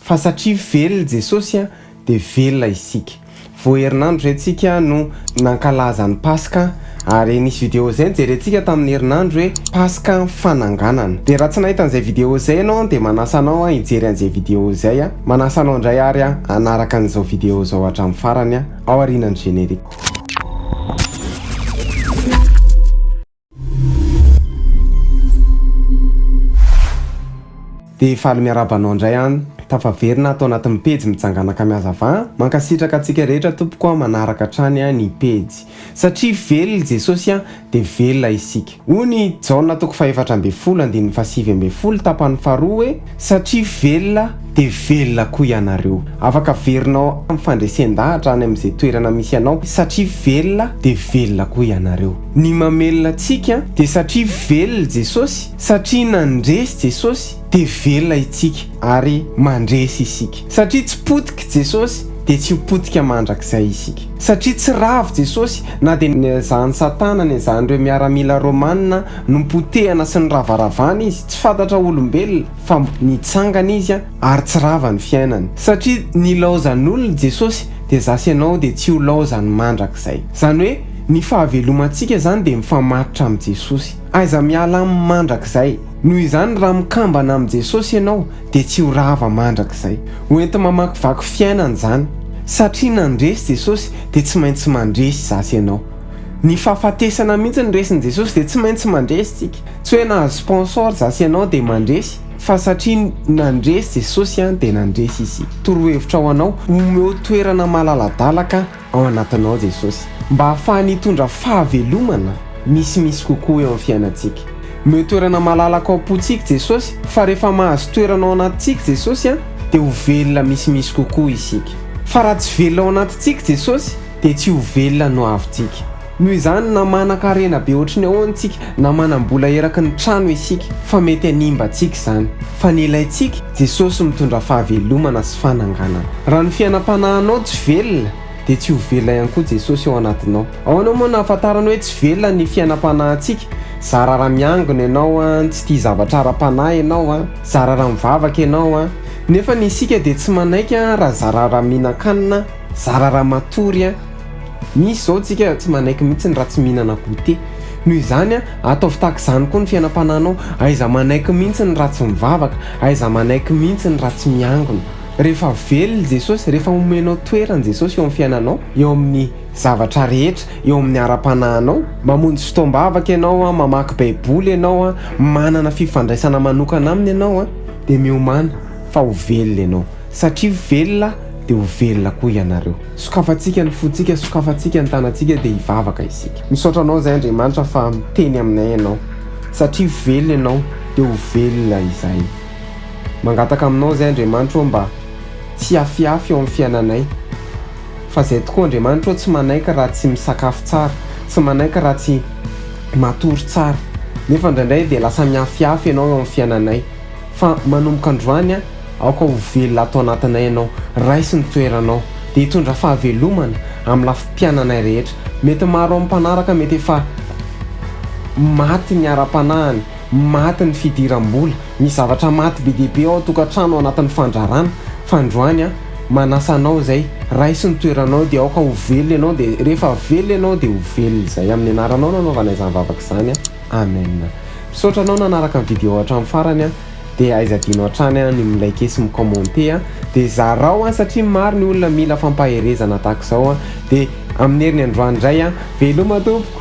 fa satria velona Jesosy dia velona isika. Vao herinandro zay tsika no nankalaza ny Paska ary nisy vidéo zay nijerentsika tamin'ny herinandro hoe Paska fananganana. Dia raha tsy nahita an'izay vidéo zay ianao dia manasa anao hijery an'izay vidéo zay manasa anao indray ary hanaraka an'izao vidéo zao hatramin'ny farany ao aorianan'ny générique. Dia faly miarabanao indray tafaverina atao anatin'ny pejy mitsanganaka miazava mankasitraka antsika rehetra tompoko manaraka hatrany ny pejy satria velona Jesosy dia velona isika. Hoy Jaona 4:12 tapany faharoa hoe satria velona dia velona koa ianareo. Afaka verinao amin'ny fandresen-dahatra any amin'izay toerana misy ianao satria velona dia velona koa ianareo. Ny mamelona antsika dia satria velona Jesosy, satria nandresy Jesosy dia velona itsika ary mandresy isika. Satria tsy potika Jesosy dia tsy potika mandrakizay isika. Satria tsy ravo Jesosy na dia niazahany Satana niazahan'ireo miaramila Romanina no nipotehana sy ny ravaravana izy tsy fantatra olombelona fa nitsangana izy ary tsy rava ny fiainany. Satria nilaozan'olona Jesosy dia zasy ianao dia tsy ho laozany mandrakizay. Zany hoe ny fahavelomantsika zany dia mifamatotra amin'ny Jesosy. Aiza miala amin'ny mandrakizay. Noho izany raha mikambana amin'ny Jesosy ianao dia tsy ho rava mandrakizay. Hoenty mamakivaky fiainana zany. Satria nandresy Jesosy dia tsy maintsy mandresy zasy ianao. Ny fahafatesana mihitsy ny resin'i Jesosy dia tsy maintsy mandresy tsika. Tsy hoe nahazo sponsor zasy ianao dia mandresy, fa satria nandresy Jesosy dia nandresy izy. Torohevitra ho anao omeo toerana malaladalaka ao anatinao Jesosy mba ahafahany hitondra fahavelomana misimisy kokoa eo amin'ny fiainantsika. Omeo toerana malalaka ao am-pontsika Jesosy fa rehefa mahazo toerana ao anatintsika Jesosy dia ho velona misimisy kokoa isika. Fa raha tsy velona ao anatintsika Jesosy dia tsy ho velona no avintsika. Noho izany na manan-karena be ohatrany ahoantsika na manam-bola eraky ny trano isika fa mety hanimba antsika zany. Fa ny ilaintsika Jesosy mitondra fahavelomana sy fananganana. Raha ny fiainam-panahinao tsy velona dia tsy ho velona ihany koa Jesosy ao anatinao. Ao anao moa nahafantarana hoe tsy velona ny fiainam-panahintsika. Zara raha miangona ianao tsy tia zavatra ara-panahy ianao zara raha mivavaka ianao nefa ny isika dia tsy manaika raha zara raha mihinan-kanina, zara raha matory misy zao tsika tsy manaiky mihitsy raha tsy mihinana goûter. Noho izany ataovy tahaka izany koa ny fiainam-panahinao. Aiza manaiky mihitsy ny raha tsy mivavaka, aiza manaiky mihitsy ny raha tsy miangona. Rehefa velona Jesosy, rehefa omenao toerana Jesosy eo amin'ny fiainanao, eo amin'ny zavatra rehetra, eo amin'ny ara-panahinao, mamonjy fotoam-bavaka ianao mamaky baiboly ianao manana fifandraisana manokana aminy ianao dia miomana fa ho velona ianao. Satria velona dia ho velona koa ianareo. Sokafantsika ny fontsika, sokafantsika ny tanantsika dia hivavaka isika. Misaotra anao zay Andriamanitra fa miteny aminay ianao. Satria velona ianao dia ho velona izay. Mangataka aminao zay Andriamanitra mba tsy afiafy eo amin'ny fiainanay. Fa zay tokoa Andriamanitra tsy manaika raha tsy misakafo tsara, tsy manaika raha tsy matory tsara. Nefa indraindray dia lasa miafiafy ianao eo amin'ny fiainanay. Fa manomboka androany aoka ho velona atao anatinay ianao, raisy ny toeranao dia hitondra fahavelomana amin'ny lafim-piainanay rehetra. Mety maro amin'ny mpanaraka mety efa maty ny ara-panahiny, maty ny fidiram-bola, misy zavatra maty be dia be ao tokantrano anatin'ny fandrarana. Fa androany manasa anao zay, raisy ny toeranao dia aoka ho velona ianao dia rehefa velona ianao dia ho velona izay. Amin'ny anaranao nanaovana izany vavaka izany amen. Misaotra anao nanaraka ny vidéo hatramin'ny farany dia aizadinao hatrany ny milike sy micommente dia zarao satria maro ny olona mila fampaherezana tahaka izao dia amin'ny herin'ny androany indray veloma tompoko.